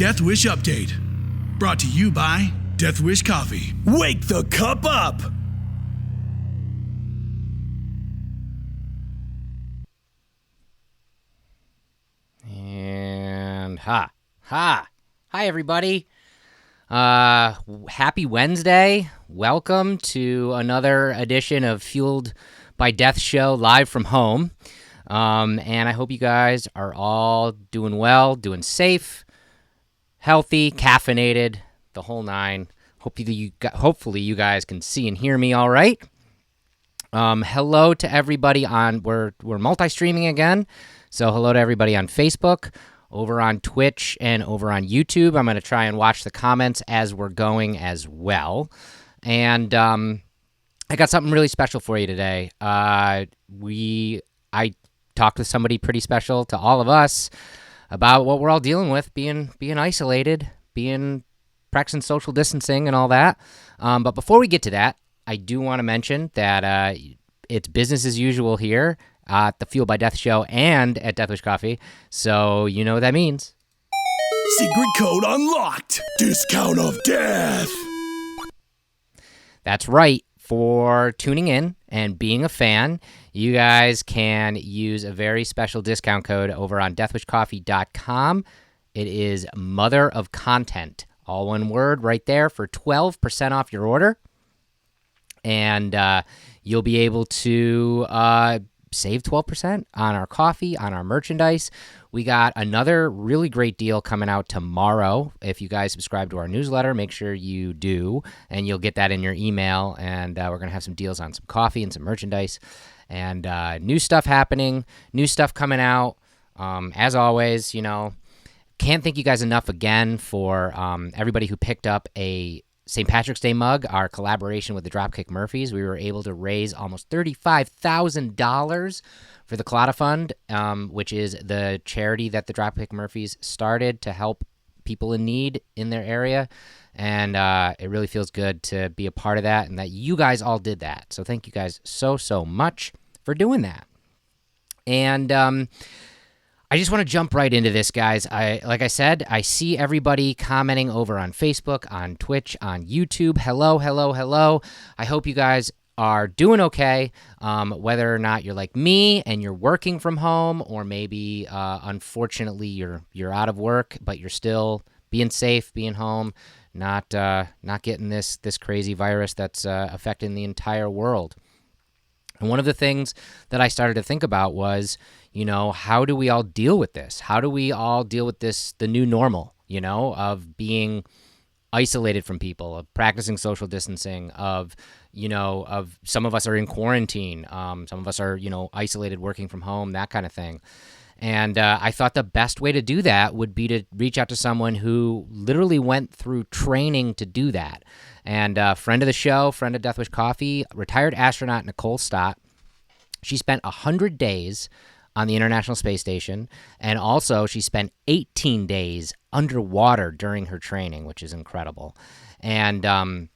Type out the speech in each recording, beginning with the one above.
Death Wish Update. Brought to you by Death Wish Coffee. Wake the cup up! And hi everybody. Happy Wednesday. Welcome to another edition of Fueled by Death Show live from home. And I hope you guys are all doing well, doing safe, healthy, caffeinated, the whole nine. Hopefully you guys can see and hear me all right. Hello to everybody we're multi-streaming again. So hello to everybody on Facebook, over on Twitch, and over on YouTube. I'm going to try and watch the comments as we're going as well. And I got something really special for you today. I talked with somebody pretty special to all of us about what we're all dealing with, being isolated, practicing social distancing and all that. But before we get to that, I do want to mention that it's business as usual here at the Fueled by Death Show and at Death Wish Coffee. So you know what that means. Secret code unlocked. Discount of death. That's right. For tuning in and being a fan, you guys can use a very special discount code over on deathwishcoffee.com. It is Mother of Content, all one word right there, for 12% off your order. And you'll be able to save 12% on our coffee, on our merchandise. We got another really great deal coming out tomorrow. If you guys subscribe to our newsletter, make sure you do, and you'll get that in your email. And we're going to have some deals on some coffee and some merchandise and new stuff happening, new stuff coming out. As always, can't thank you guys enough again for everybody who picked up a St. Patrick's Day mug, our collaboration with the Dropkick Murphys. We were able to raise almost $35,000 for the Claddagh Fund, which is the charity that the Dropkick Murphys started to help people in need in their area. And it really feels good to be a part of that and that you guys all did that. So thank you guys so much for doing that. And I just want to jump right into this, guys. Like I said, I see everybody commenting over on Facebook, on Twitch, on YouTube. Hello. I hope you guys are doing okay, whether or not you're like me and you're working from home, or maybe unfortunately you're out of work, but you're still being safe, being home, not getting this crazy virus that's affecting the entire world. And one of the things that I started to think about was, how do we all deal with this? How do we all deal with this, the new normal, of being isolated from people, of practicing social distancing, of some of us are in quarantine. Some of us are, isolated, working from home, that kind of thing. And I thought the best way to do that would be to reach out to someone who literally went through training to do that. And friend of the show, friend of Death Wish Coffee, retired astronaut Nicole Stott. She spent 100 days on the International Space Station, and also she spent 18 days underwater during her training, which is incredible. And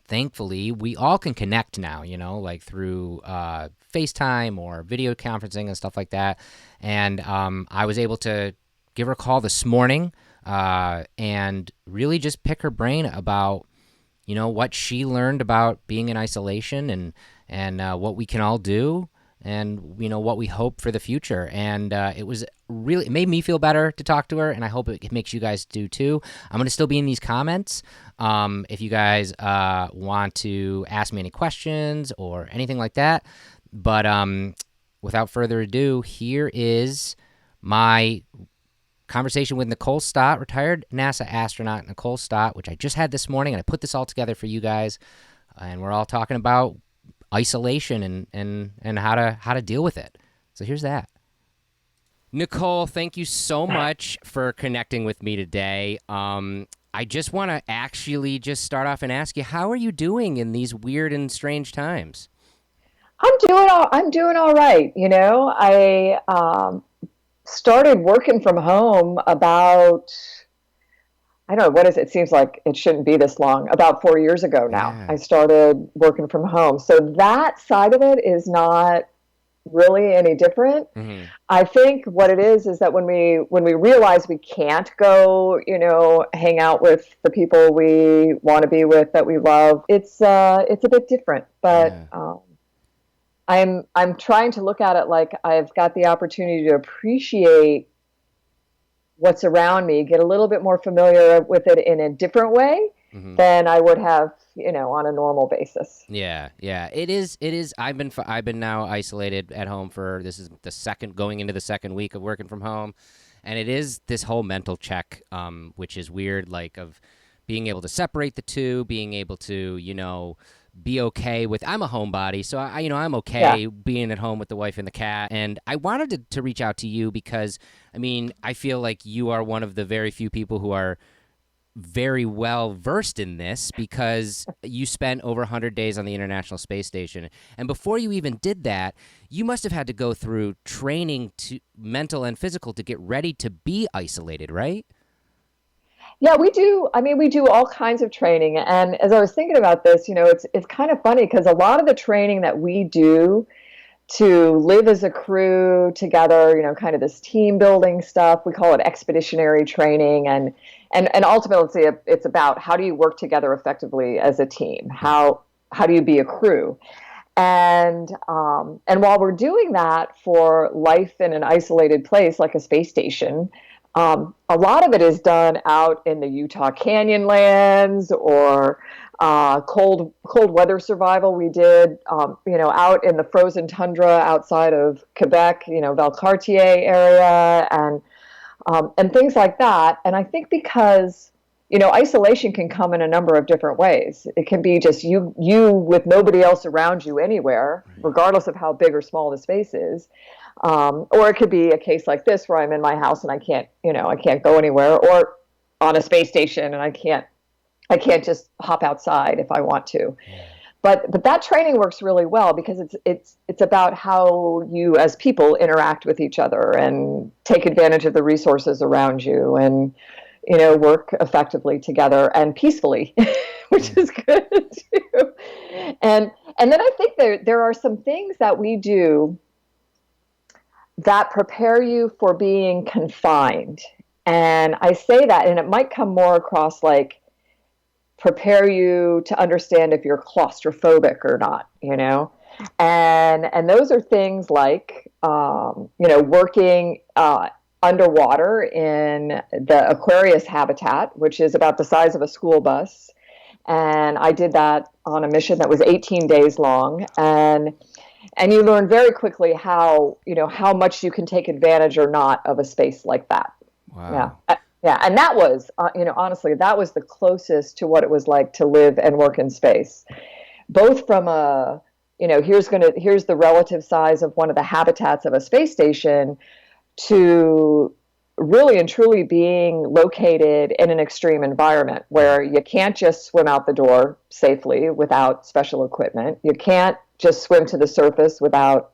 thankfully, we all can connect now, like through FaceTime or video conferencing and stuff like that. And I was able to give her a call this morning and really just pick her brain about, what she learned about being in isolation and what we can all do and, what we hope for the future. And it made me feel better to talk to her, and I hope it makes you guys do too. I'm going to still be in these comments. If you guys want to ask me any questions or anything like that. But without further ado, here is my conversation with Nicole Stott, retired NASA astronaut Nicole Stott, which I just had this morning, and I put this all together for you guys. And we're all talking about isolation and how to deal with it. So here's that. Nicole, thank you so much for connecting with me today. I just want to actually just start off and ask you, how are you doing in these weird and strange times? I'm doing all right. I started working from home about, I don't know, what is it? It seems like it shouldn't be this long. About 4 years ago now, I started working from home. So that side of it is not really any different. Mm-hmm. I think what it is that when we realize we can't go, hang out with the people we want to be with that we love, it's a bit different. But Yeah. I'm trying to look at it like I've got the opportunity to appreciate what's around me, get a little bit more familiar with it in a different way Mm-hmm. than I would have, on a normal basis. Yeah, yeah, it is. It is. I've been now isolated at home for this is going into the second week of working from home, and it is this whole mental check, which is weird, like of being able to separate the two, being able to be okay with. I'm a homebody, so I'm Yeah. okay being at home with the wife and the cat, and I wanted to reach out to you because I feel like you are one of the very few people who are very well versed in this because you spent over 100 days on the International Space Station. And before you even did that, you must have had to go through training, to mental and physical, to get ready to be isolated, right? Yeah, we do. I mean, we do all kinds of training. And as I was thinking about this, it's kind of funny because a lot of the training that we do to live as a crew together, kind of this team building stuff, we call it expeditionary training. And ultimately it's about how do you work together effectively as a team? How do you be a crew? And while we're doing that for life in an isolated place like a space station, a lot of it is done out in the Utah Canyonlands or cold weather survival. We did, out in the frozen tundra outside of Quebec, Valcartier area, and things like that. And I think because isolation can come in a number of different ways. It can be just you with nobody else around you anywhere, regardless of how big or small the space is. Or it could be a case like this where I'm in my house and I can't go anywhere, or on a space station and I can't just hop outside if I want to. But that training works really well because it's about how you as people interact with each other and take advantage of the resources around you and work effectively together and peacefully, which is good too. And then I think there are some things that we do that prepare you for being confined. And I say that, and it might come more across like prepare you to understand if you're claustrophobic or not, And those are things like, working underwater in the Aquarius habitat, which is about the size of a school bus. And I did that on a mission that was 18 days long. And you learn very quickly how much you can take advantage or not of a space like that. Wow. Yeah. Yeah. And that was, honestly, that was the closest to what it was like to live and work in space, both from here's the relative size of one of the habitats of a space station to really and truly being located in an extreme environment where you can't just swim out the door safely without special equipment. You can't just swim to the surface without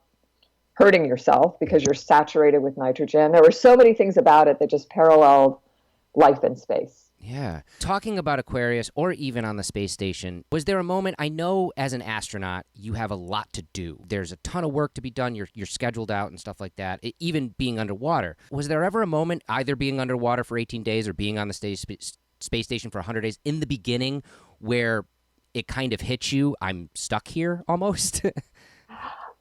hurting yourself because you're saturated with nitrogen. There were so many things about it that just paralleled life in space. Yeah. Talking about Aquarius or even on the space station, was there a moment, I know as an astronaut, you have a lot to do. There's a ton of work to be done. You're scheduled out and stuff like that, even being underwater. Was there ever a moment, either being underwater for 18 days or being on the space station for 100 days in the beginning where it kind of hit you, I'm stuck here almost?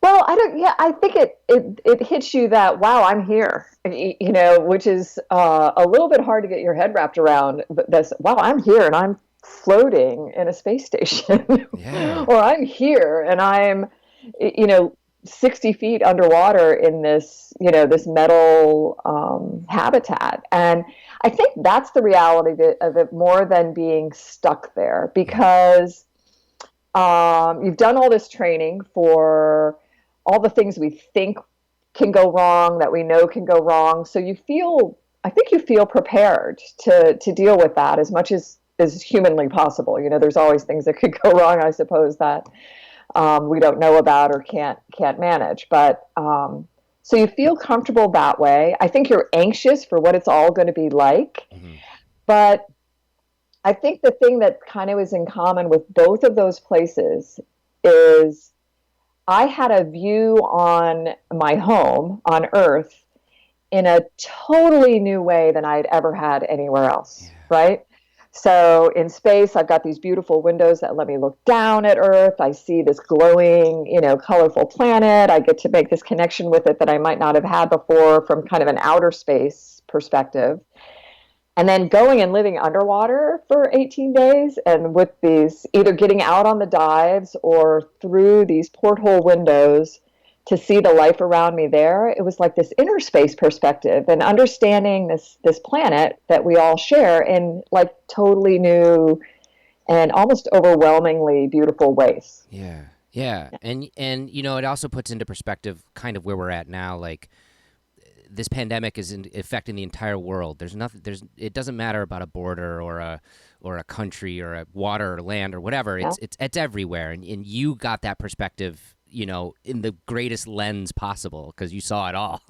Well, I think it hits you that, wow, I'm here, which is a little bit hard to get your head wrapped around. But wow, I'm here and I'm floating in a space station. Yeah. Or I'm here and I'm, 60 feet underwater in this, this metal habitat. And I think that's the reality of it more than being stuck there because you've done all this training for all the things we think can go wrong, that we know can go wrong. So I think you feel prepared to deal with that as much as is humanly possible. There's always things that could go wrong, I suppose, that we don't know about or can't manage. But so you feel comfortable that way. I think you're anxious for what it's all going to be like. Mm-hmm. But I think the thing that kind of is in common with both of those places is I had a view on my home on Earth in a totally new way than I'd ever had anywhere else, right? So in space, I've got these beautiful windows that let me look down at Earth. I see this glowing, colorful planet. I get to make this connection with it that I might not have had before from kind of an outer space perspective. And then going and living underwater for 18 days and with these either getting out on the dives or through these porthole windows to see the life around me there, it was like this inner space perspective and understanding this planet that we all share in like totally new and almost overwhelmingly beautiful ways. Yeah. Yeah. And it also puts into perspective kind of where we're at now. Like, this pandemic is affecting the entire world. It doesn't matter about a border or a country or a water or land or whatever. Yeah. It's everywhere. And you got that perspective, in the greatest lens possible because you saw it all.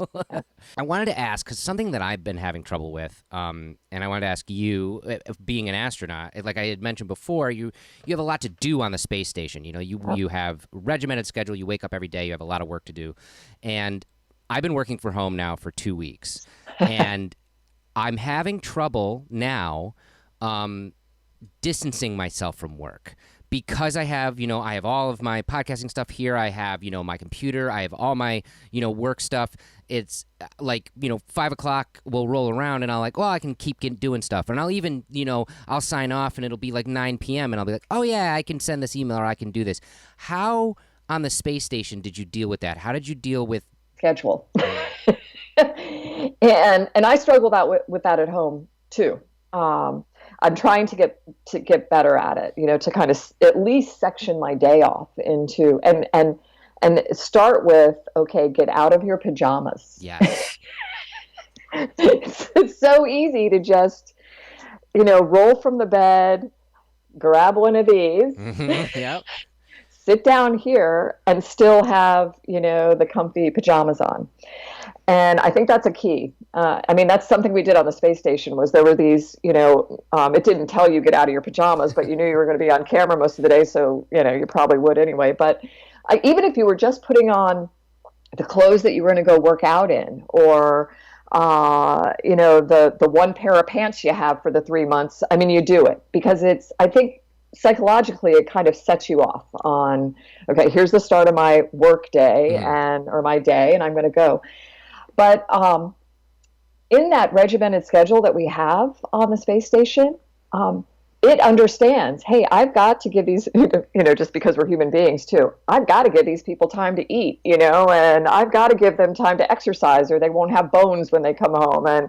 I wanted to ask, because something that I've been having trouble with, and I wanted to ask you, being an astronaut, like I had mentioned before, you have a lot to do on the space station. You have a regimented schedule. You wake up every day. You have a lot of work to do. And I've been working from home now for 2 weeks, and I'm having trouble now distancing myself from work because I have all of my podcasting stuff here. I have, my computer. I have all my, work stuff. It's like, 5 o'clock will roll around and I can keep doing stuff. And I'll even, I'll sign off and it'll be like 9 p.m. and I'll be like, oh yeah, I can send this email or I can do this. How on the space station did you deal with that? How did you deal with schedule? and I struggle with that at home too. I'm trying to get better at it, to kind of at least section my day off into and start with, okay, get out of your pajamas. Yeah. It's so easy to just, roll from the bed, grab one of these. Mm-hmm. Yep. Sit down here and still have, the comfy pajamas on. And I think that's a key. That's something we did on the space station was there were these, it didn't tell you get out of your pajamas, but you knew you were going to be on camera most of the day. So, you probably would anyway. But even if you were just putting on the clothes that you were going to go work out in or, the one pair of pants you have for the 3 months, you do it because I think, psychologically, it kind of sets you off on, okay, here's the start of my work day or my day, and I'm going to go. But in that regimented schedule that we have on the space station, it understands, hey, I've got to give these, just because we're human beings too, I've got to give these people time to eat, and I've got to give them time to exercise or they won't have bones when they come home. And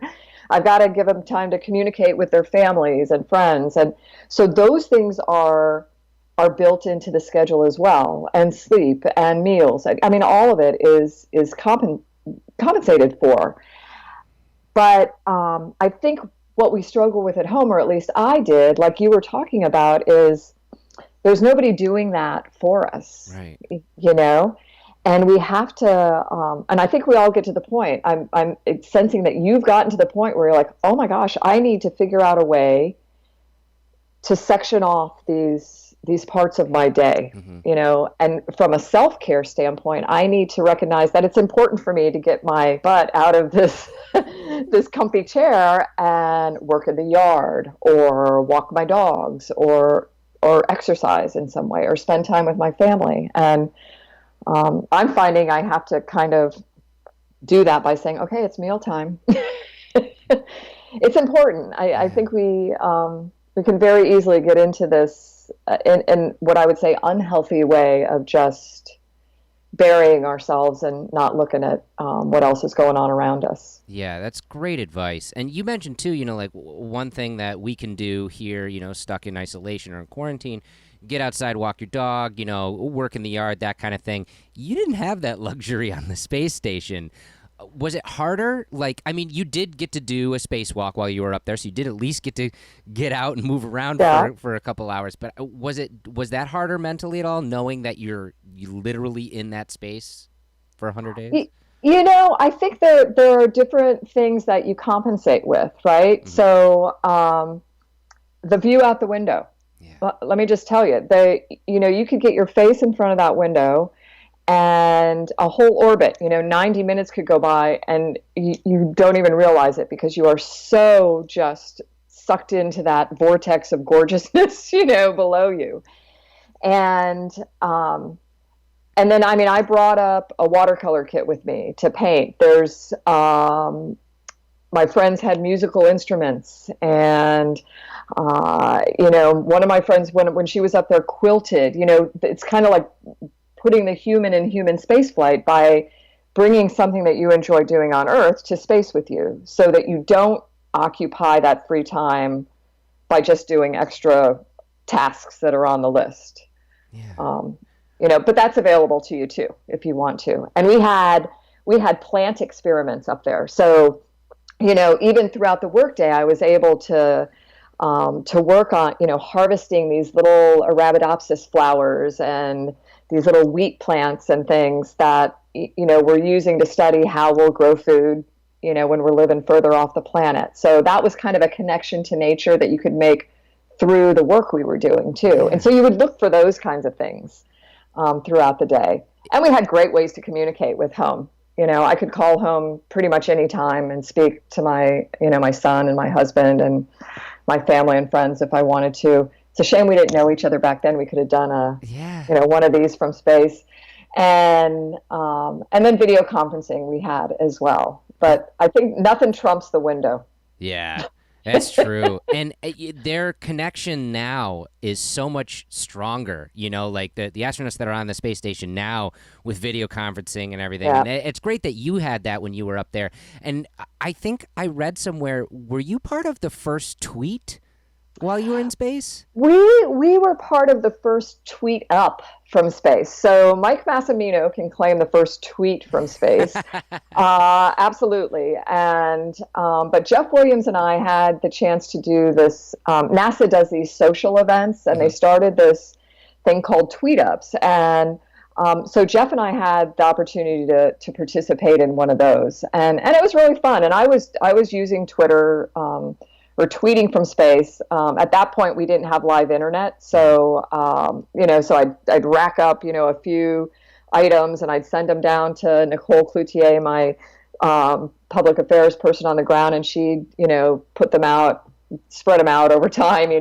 I've got to give them time to communicate with their families and friends. And so those things are built into the schedule as well, and sleep and meals. All of it is compensated for. But I think what we struggle with at home, or at least I did, like you were talking about, is there's nobody doing that for us, right? And we have to, and I think we all get to the point. I'm sensing that you've gotten to the point where you're like, oh my gosh, I need to figure out a way to section off these parts of my day, and from a self-care standpoint, I need to recognize that it's important for me to get my butt out of this this comfy chair and work in the yard or walk my dogs or exercise in some way or spend time with my family. And I'm finding I have to kind of do that by saying, okay, it's mealtime. It's important. I think we can very easily get into this in what I would say unhealthy way of just burying ourselves and not looking at what else is going on around us. Yeah, that's great advice. And you mentioned too, like one thing that we can do here, stuck in isolation or in quarantine, get outside, walk your dog, work in the yard, that kind of thing. You didn't have that luxury on the space station. Was it harder? You did get to do a spacewalk while you were up there, so you did at least get to get out and move around for a couple hours. But was that harder mentally at all, knowing that you literally in that space for 100 days? I think there are different things that you compensate with, right? Mm-hmm. So the view out the window. Yeah. Let me just tell you, you could get your face in front of that window and a whole orbit, 90 minutes could go by and you don't even realize it because you are so just sucked into that vortex of gorgeousness, below you. And and then, I mean, I brought up a watercolor kit with me to paint. There's my friends had musical instruments, and one of my friends, when she was up there, quilted. It's kind of like putting the human in human spaceflight by bringing something that you enjoy doing on Earth to space with you, so that you don't occupy that free time by just doing extra tasks that are on the list. Yeah. But that's available to you too if you want to. And we had plant experiments up there, so even throughout the workday, I was able to work on harvesting these little Arabidopsis flowers and these little wheat plants and things that we're using to study how we'll grow food when we're living further off the planet. So that was kind of a connection to nature that you could make through the work we were doing too. And so you would look for those kinds of things throughout the day. And we had great ways to communicate with home. I could call home pretty much any time and speak to my son and my husband and my family and friends if I wanted to. It's a shame we didn't know each other back then. We could have done one of these from space. And then video conferencing we had as well. But I think nothing trumps the window. Yeah, that's true. And their connection now is so much stronger, like the astronauts that are on the space station now with video conferencing and everything. Yeah. And it's great that you had that when you were up there. And I think I read somewhere, were you part of the first tweet while you were in space? We were part of the first tweet up from space. So Mike Massimino can claim the first tweet from space. Absolutely. And but Jeff Williams and I had the chance to do this. NASA does these social events, and they started this thing called Tweet Ups. And so Jeff and I had the opportunity to participate in one of those, and it was really fun. And I was using Twitter. Or tweeting from space. At that point, we didn't have live internet, so so I'd rack up a few items and I'd send them down to Nicole Cloutier, my public affairs person on the ground, and she'd put them out, spread them out over time,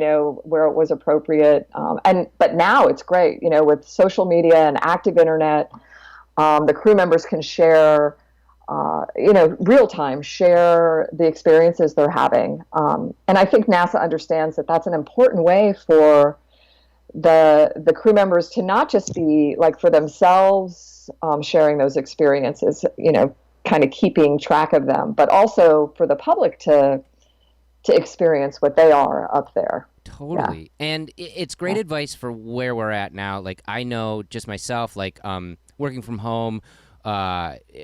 where it was appropriate. But now it's great, with social media and active internet, the crew members can share. Real time, share the experiences they're having. And I think NASA understands that that's an important way for the crew members to not just be like for themselves, sharing those experiences, kind of keeping track of them, but also for the public to experience what they are up there. Totally. Yeah. And it's great advice for where we're at now. Like, I know just myself, like working from home,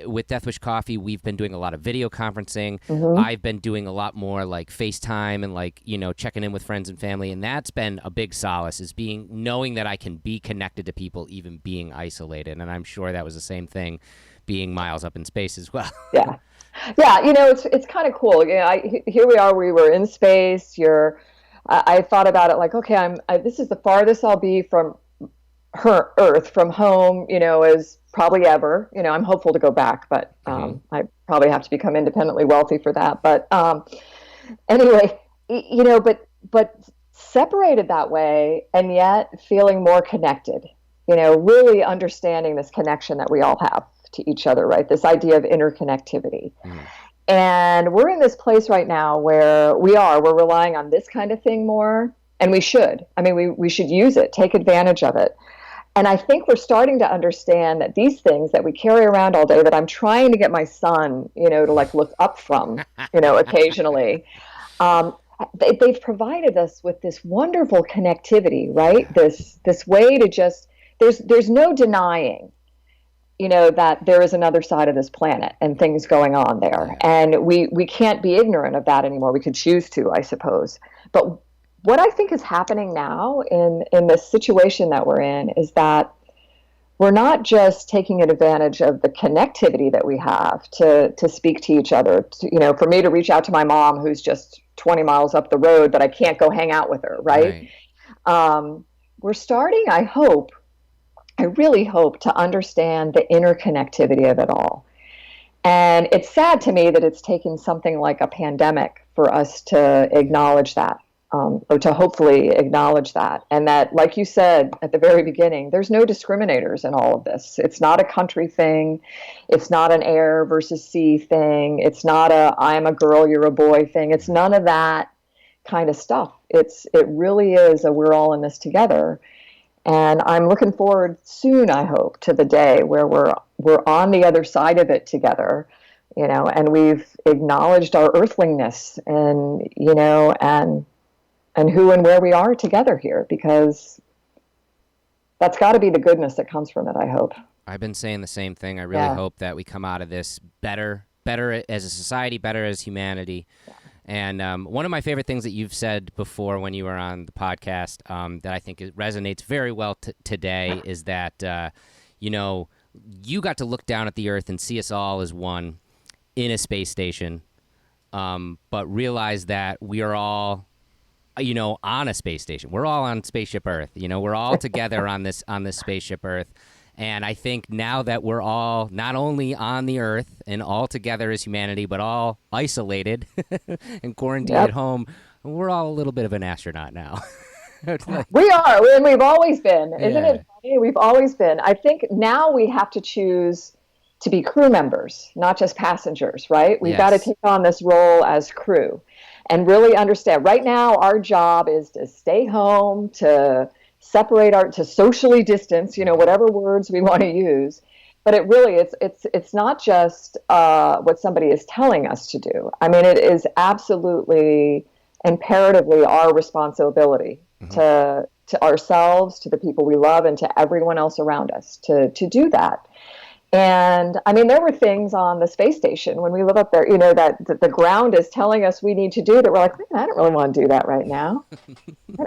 with Death Wish Coffee, we've been doing a lot of video conferencing. I've been doing a lot more like FaceTime and like, checking in with friends and family. And that's been a big solace, is knowing that I can be connected to people, even being isolated. And I'm sure that was the same thing being miles up in space as well. Yeah. It's kind of cool. Here we are, we were in space. I thought about it like, okay, this is the farthest I'll be from Earth, from home, as probably ever. I'm hopeful to go back, but I probably have to become independently wealthy for that. But anyway, but separated that way, and yet feeling more connected. Really understanding this connection that we all have to each other, right? This idea of interconnectivity. And we're in this place right now where we're relying on this kind of thing more, and we should. I mean, we should use it, take advantage of it. And I think we're starting to understand that these things that we carry around all day, that I'm trying to get my son, to like look up from, occasionally, they've provided us with this wonderful connectivity, right? This way to just, there's no denying, that there is another side of this planet and things going on there. And we can't be ignorant of that anymore. We could choose to, I suppose. But what I think is happening now in this situation that we're in is that we're not just taking advantage of the connectivity that we have to speak to each other. For me to reach out to my mom, who's just 20 miles up the road, but I can't go hang out with her, right? We're starting, I hope, I really hope to understand the interconnectivity of it all. And it's sad to me that it's taken something like a pandemic for us to acknowledge that, or to hopefully acknowledge that. And that, like you said at the very beginning, there's no discriminators in all of this. It's not a country thing. It's not an air versus sea thing. It's not a I'm a girl, you're a boy thing. It's none of that kind of stuff. It really is a we're all in this together. And I'm looking forward soon, I hope, to the day where we're on the other side of it together, and we've acknowledged our earthliness and, and who and where we are together here, because that's got to be the goodness that comes from it, I hope. I've been saying the same thing. I really hope that we come out of this better as a society, better as humanity. Yeah. And one of my favorite things that you've said before when you were on the podcast that I think resonates very well today is that, you got to look down at the Earth and see us all as one in a space station, but realize that we are all, on a space station. We're all on Spaceship Earth. We're all together on this Spaceship Earth. And I think now that we're all not only on the Earth and all together as humanity, but all isolated and quarantined at home, we're all a little bit of an astronaut now. We are, and we've always been. Isn't it funny? We've always been. I think now we have to choose to be crew members, not just passengers, right? We've got to take on this role as crew and really understand. Right now, our job is to stay home, to to socially distance, whatever words we want to use. But it really, it's not just what somebody is telling us to do. I mean, it is absolutely, imperatively our responsibility to ourselves, to the people we love, and to everyone else around us to do that. And I mean, there were things on the space station when we live up there, that the ground is telling us we need to do that we're like, I don't really want to do that right now.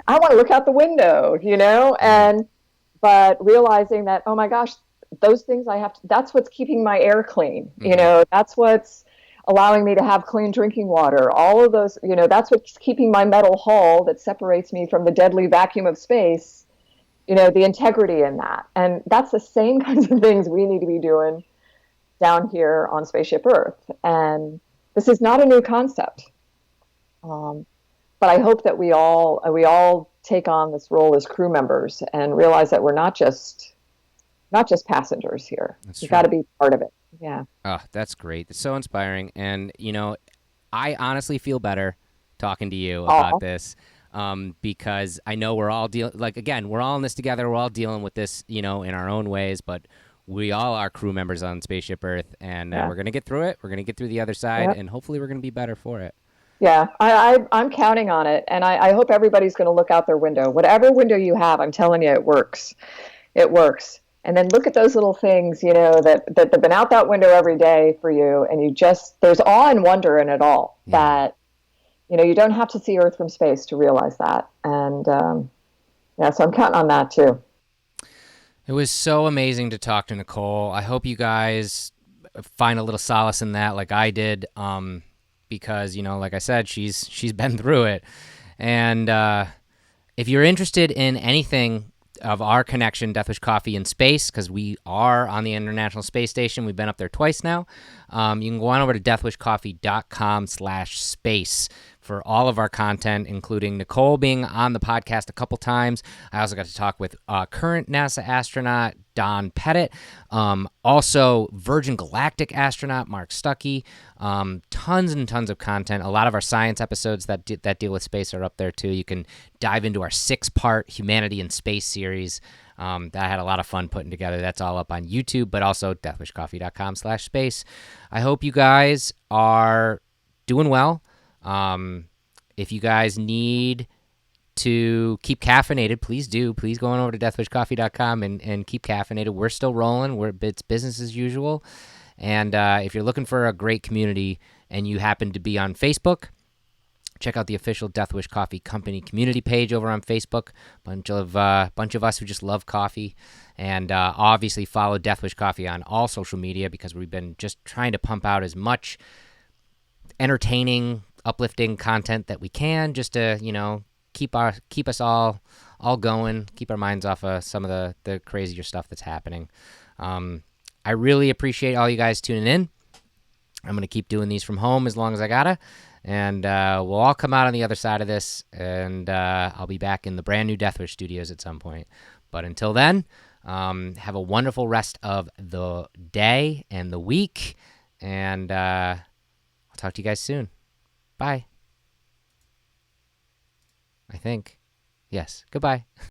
I want to look out the window, but realizing that, oh my gosh, those things that's what's keeping my air clean. That's what's allowing me to have clean drinking water. All of those, that's what's keeping my metal hull that separates me from the deadly vacuum of space. The integrity in that. And that's the same kinds of things we need to be doing down here on Spaceship Earth. And this is not a new concept. But I hope that we all take on this role as crew members and realize that we're not just passengers here. We've got to be part of it. Yeah. Oh, that's great. It's so inspiring. And, I honestly feel better talking to you about this. Because I know we're all we're all in this together. We're all dealing with this, in our own ways, but we all are crew members on Spaceship Earth, and we're going to get through it. We're going to get through the other side, and hopefully we're going to be better for it. Yeah, I'm counting on it, and I hope everybody's going to look out their window. Whatever window you have, I'm telling you, it works. It works. And then look at those little things, that have been out that window every day for you, and there's awe and wonder in it all that, you don't have to see Earth from space to realize that. And so I'm counting on that too. It was so amazing to talk to Nicole. I hope you guys find a little solace in that like I did, because, like I said, she's been through it. And if you're interested in anything of our connection, Deathwish Coffee in space, because we are on the International Space Station. We've been up there twice now. You can go on over to deathwishcoffee.com/space for all of our content, including Nicole being on the podcast a couple times. I also got to talk with current NASA astronaut Don Pettit, also Virgin Galactic astronaut Mark Stuckey. Tons and tons of content. A lot of our science episodes that deal with space are up there too. You can dive into our 6-part Humanity in Space series that I had a lot of fun putting together. That's all up on YouTube, but also deathwishcoffee.com/space. I hope you guys are doing well. If you guys need to keep caffeinated, please do. Please go on over to deathwishcoffee.com and keep caffeinated. We're still rolling. It's business as usual. And if you're looking for a great community and you happen to be on Facebook, check out the official Deathwish Coffee Company community page over on Facebook. Bunch of us who just love coffee. And obviously follow Deathwish Coffee on all social media, because we've been just trying to pump out as much entertaining, uplifting content that we can, just to, keep us all going, keep our minds off of some of the crazier stuff that's happening. I really appreciate all you guys tuning in. I'm going to keep doing these from home as long as I gotta. And we'll all come out on the other side of this. And I'll be back in the brand new Deathwish studios at some point. But until then, have a wonderful rest of the day and the week. And I'll talk to you guys soon. Bye. I think. Yes. Goodbye.